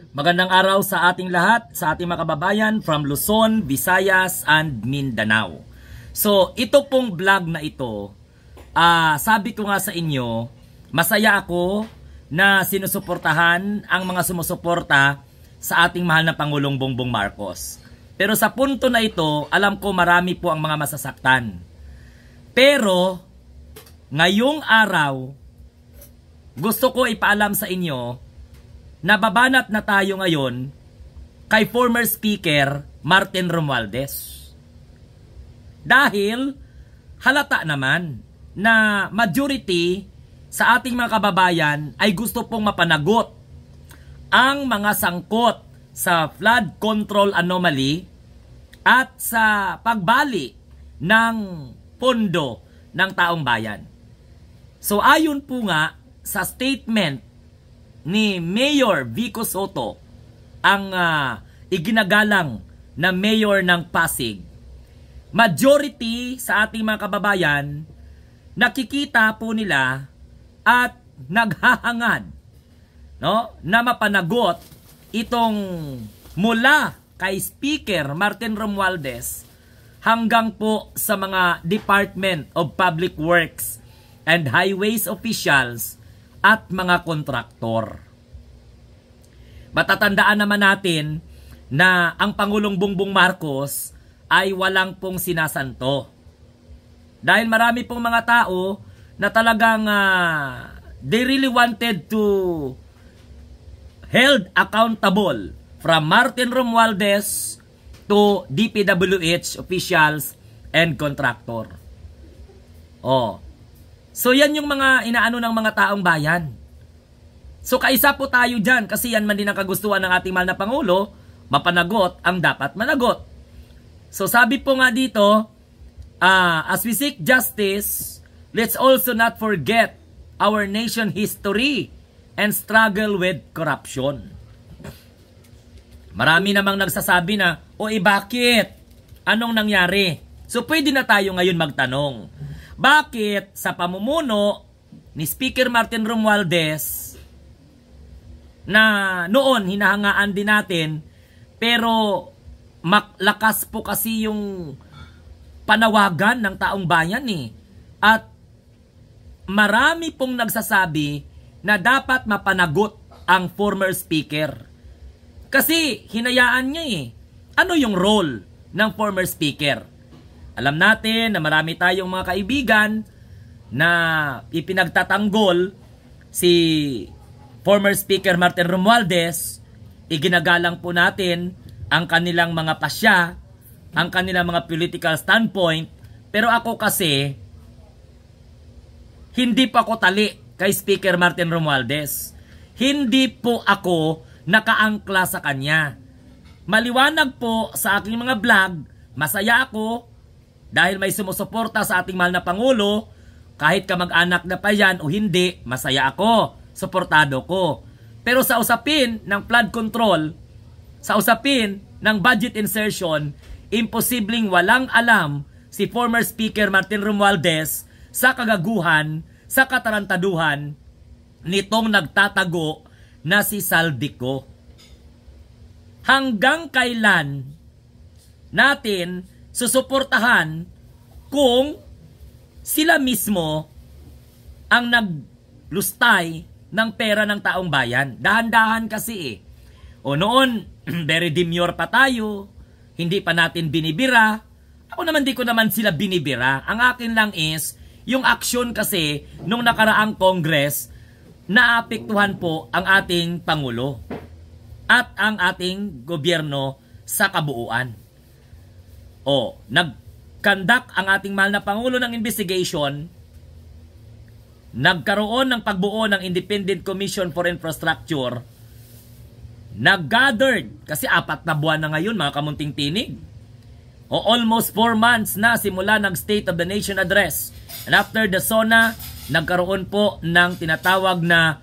Magandang araw sa ating lahat, sa ating mga kababayan from Luzon, Visayas, and Mindanao. So, ito pong vlog na ito, sabi ko nga sa inyo, masaya ako na sinusuportahan ang mga sumusuporta sa ating mahal na Pangulong Bongbong Marcos. Pero sa punto na ito, alam ko marami po ang mga masasaktan. Pero, ngayong araw, gusto ko ipaalam sa inyo, nababanat na tayo ngayon kay former Speaker Martin Romualdez. Dahil halata naman na majority sa ating mga kababayan ay gusto pong mapanagot ang mga sangkot sa flood control anomaly at sa pagbali ng pondo ng taong bayan. So ayon po nga sa statement ni Mayor Vico Soto, ang iginagalang na mayor ng Pasig, majority sa ating mga kababayan, nakikita po nila at naghahangad, no, na mapanagot itong mula kay Speaker Martin Romualdez hanggang po sa mga Department of Public Works and Highways officials at mga kontraktor. Matatandaan naman natin na ang Pangulong Bongbong Marcos ay walang pong sinasanto. Dahil marami pong mga tao na talagang they really wanted to held accountable from Martin Romualdez to DPWH officials and contractor. So yan yung mga inaano ng mga taong bayan. So kaisa po tayo dyan kasi yan man din ang kagustuhan ng ating mahal na Pangulo, mapanagot ang dapat managot. So sabi po nga dito, as we seek justice, let's also not forget our nation history and struggle with corruption. Marami namang nagsasabi na, bakit? Anong nangyari? So pwede na tayo ngayon magtanong. Bakit sa pamumuno ni Speaker Martin Romualdez na noon hinahangaan din natin, pero lakas po kasi yung panawagan ng taong bayan at marami pong nagsasabi na dapat mapanagot ang former speaker. Kasi hinayaan niya Ano yung role ng former speaker? Alam natin na marami tayong mga kaibigan na ipinagtatanggol si former Speaker Martin Romualdez. Iginagalang po natin ang kanilang mga pasya, ang kanilang mga political standpoint. Pero ako kasi, hindi pa ako tali kay Speaker Martin Romualdez. Hindi po ako nakaangkla sa kanya. Maliwanag po sa aking mga vlog, masaya ako dahil may sumusuporta sa ating mahal na Pangulo, kahit kamag-anak na pa yan o hindi, masaya ako, suportado ko. Pero sa usapin ng flood control, sa usapin ng budget insertion, imposibleng walang alam si former Speaker Martin Romualdez sa kagaguhan, sa katarantaduhan nitong nagtatago na si Saldico. Hanggang kailan natin susuportahan kung sila mismo ang naglustay ng pera ng taong bayan? Dahan-dahan kasi noon, very demure pa tayo, hindi pa natin binibira. Ako naman di ko naman sila binibira. Ang akin lang is, yung aksyon kasi nung nakaraang Congress, naapektuhan po ang ating Pangulo at ang ating gobyerno sa kabuuan. Nag-conduct ang ating mahal na Pangulo ng investigation, nagkaroon ng pagbuo ng Independent Commission for Infrastructure, nag-gathered, kasi 4 na buwan na ngayon mga kamunting tinig, almost 4 months na simula ng State of the Nation Address. And after the SONA, nagkaroon po ng tinatawag na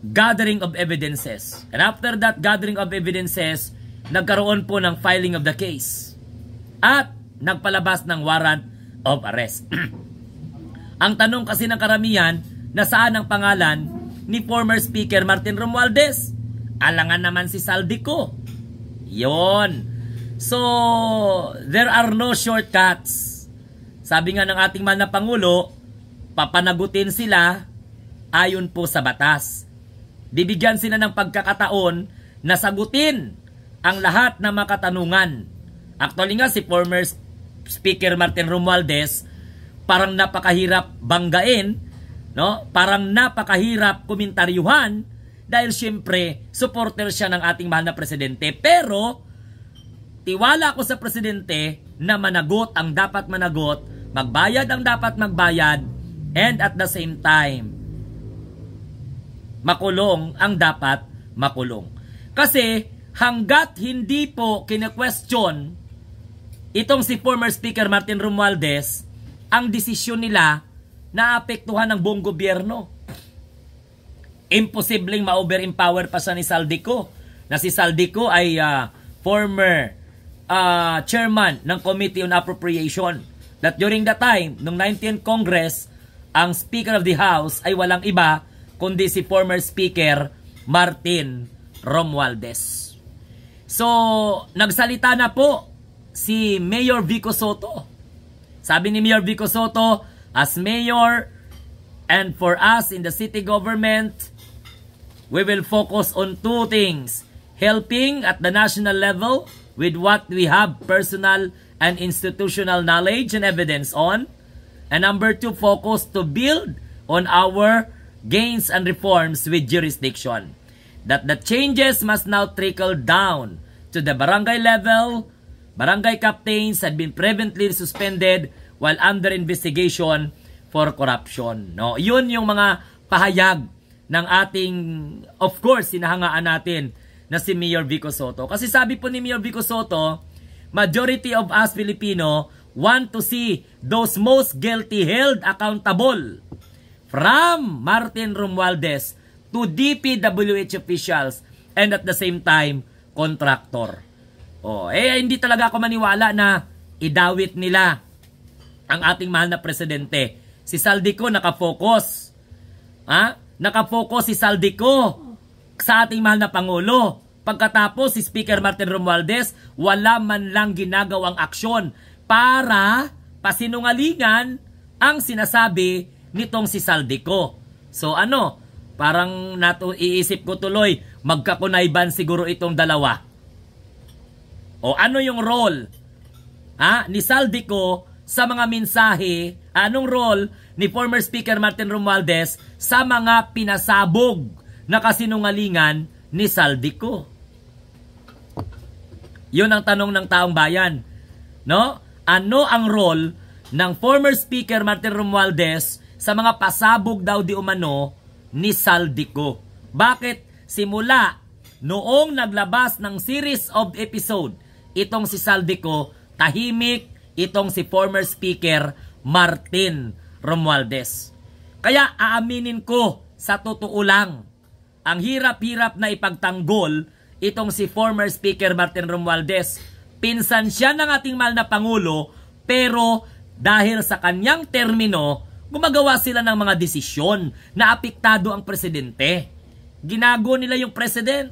gathering of evidences. And after that gathering of evidences, nagkaroon po ng filing of the case. At nagpalabas ng warrant of arrest. Ang tanong kasi ng karamihan, nasaan ang pangalan ni former Speaker Martin Romualdez? Alangan naman si Saldico. Yon. So, there are no shortcuts. Sabi nga ng ating mahal na Pangulo, papanagutin sila ayon po sa batas. Bibigyan sila ng pagkakataon na sagutin ang lahat ng mga katanungan. Actually nga, si former Speaker Martin Romualdez, parang napakahirap banggain, no? Parang napakahirap komentaryuhan dahil syempre, supporter siya ng ating mahal na presidente. Pero, tiwala ako sa presidente na managot ang dapat managot, magbayad ang dapat magbayad, and at the same time, makulong ang dapat makulong. Kasi, hanggat hindi po kine-question itong si former Speaker Martin Romualdez, ang desisyon nila na apektuhan ng buong gobyerno. Imposibleng ma-over-empower pa siya ni Saldico. Na si Saldico ay former chairman ng Committee on Appropriation. That during the time, nung 19th Congress, ang Speaker of the House ay walang iba kundi si former Speaker Martin Romualdez. So, nagsalita na po si Mayor Vico Soto. Sabi ni Mayor Vico Soto, as mayor and for us in the city government, we will focus on two things. Helping at the national level with what we have personal and institutional knowledge and evidence on. And number two, focus to build on our gains and reforms with jurisdiction. That the changes must now trickle down to the barangay level. Barangay captains had been preventively suspended while under investigation for corruption. No, yun yung mga pahayag ng ating, of course, sinahangaan natin na si Mayor Vico Soto. Kasi sabi po ni Mayor Vico Soto, majority of us Filipino want to see those most guilty held accountable, from Martin Romualdez to DPWH officials and at the same time, contractor. Hindi talaga ako maniwala na idawit nila ang ating mahal na presidente. Si Saldico nakafocus. Nakafocus si Saldico sa ating mahal na Pangulo. Pagkatapos si Speaker Martin Romualdez, wala man lang ginagawang aksyon para pasinungalingan ang sinasabi nitong si Saldico. So parang iisip ko tuloy, magkakunayban siguro itong dalawa. O ano yung role ni Saldico sa mga mensahe? Anong role ni former Speaker Martin Romualdez sa mga pinasabog na kasinungalingan ni Saldico? Yun ang tanong ng taong bayan. No? Ano ang role ng former Speaker Martin Romualdez sa mga pasabog daw di umano ni Saldico? Bakit simula noong naglabas ng series of episode itong si Saldico, tahimik itong si former Speaker Martin Romualdez? Kaya aaminin ko, sa totoo lang, ang hirap-hirap na ipagtanggol itong si former Speaker Martin Romualdez. Pinsan siya ng ating mahal na Pangulo, pero dahil sa kanyang termino, gumagawa sila ng mga desisyon na apektado ang presidente. Ginago nila yung president.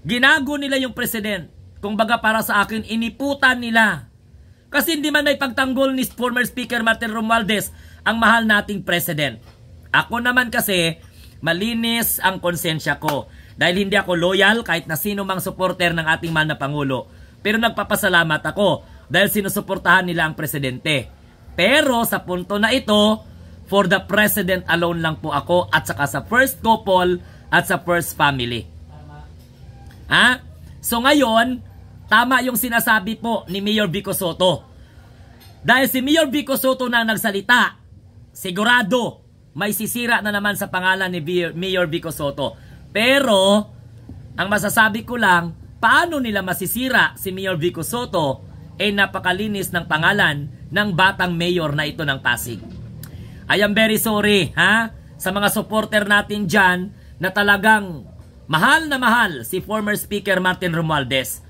Ginago nila yung president. Kung baga para sa akin, iniputan nila. Kasi hindi man na ipagtanggol ni former Speaker Martin Romualdez ang mahal nating president. Ako naman kasi, malinis ang konsensya ko. Dahil hindi ako loyal kahit na sino mang supporter ng ating mahal na Pangulo. Pero nagpapasalamat ako dahil sinusuportahan nila ang presidente. Pero sa punto na ito, for the president alone lang po ako at saka sa first couple at sa first family. So ngayon, tama yung sinasabi po ni Mayor Vico Soto. Dahil si Mayor Vico Soto na nagsalita, sigurado may sisira na naman sa pangalan ni Mayor Vico Soto. Pero, ang masasabi ko lang, paano nila masisira si Mayor Vico Soto napakalinis ng pangalan ng batang mayor na ito ng Pasig. I am very sorry sa mga supporter natin dyan na talagang mahal na mahal si former Speaker Martin Romualdez.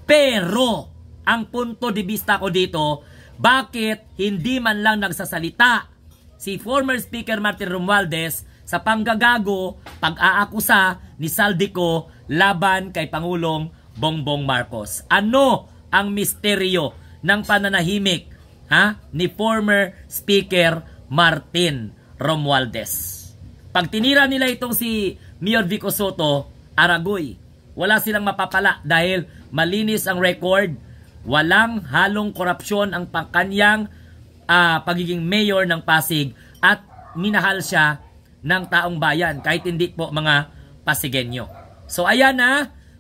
Pero, ang punto de vista ko dito, bakit hindi man lang nagsasalita si former Speaker Martin Romualdez sa panggagago, pag-aakusa ni Saldico laban kay Pangulong Bongbong Marcos. Ano ang misteryo ng pananahimik ni former Speaker Martin Romualdez? Pag tinira nila itong si Mayor Vico Soto, Aragoy, wala silang mapapala dahil malinis ang record, walang halong korupsyon ang kanyang pagiging mayor ng Pasig at minahal siya ng taong bayan kahit hindi po mga Pasigenyo. So ayan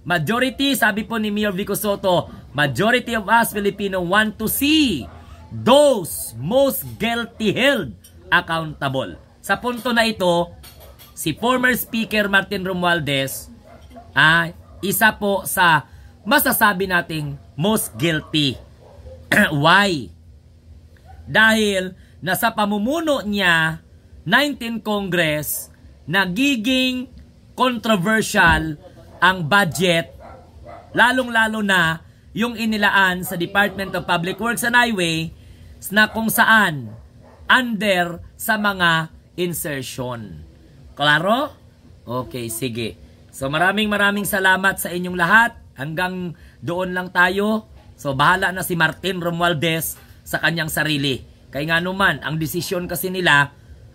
majority, sabi po ni Mayor Vico Soto, majority of us Filipino want to see those most guilty held accountable. Sa punto na ito, si former Speaker Martin Romualdez isa po sa masasabi nating most guilty. Why? Dahil nasa pamumuno niya 19th Congress, nagiging controversial ang budget, lalong-lalo na yung inilaan sa Department of Public Works and Highway na kung saan under sa mga insertion. Klaro? Okay, sige. So maraming salamat sa inyong lahat. Hanggang doon lang tayo. So bahala na si Martin Romualdez sa kanyang sarili. Kaya nga naman, ang desisyon kasi nila,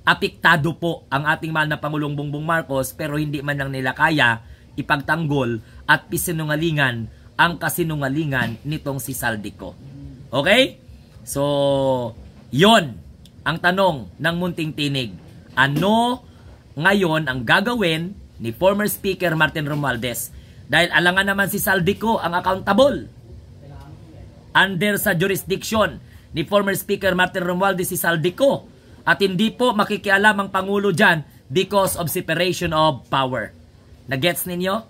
apektado po ang ating mahal na Pangulong Bongbong Marcos, pero hindi man lang nila kaya ipagtanggol at pisinungalingan ang kasinungalingan nitong si Saldico. Okay? So, yon ang tanong ng Munting Tinig. Ano ngayon ang gagawin ni former Speaker Martin Romualdez? Dahil alangan naman si Saldico ang accountable. Under sa jurisdiction ni former Speaker Martin Romualdez si Saldico. At hindi po makikialam ang Pangulo dyan because of separation of power. Nagets ninyo?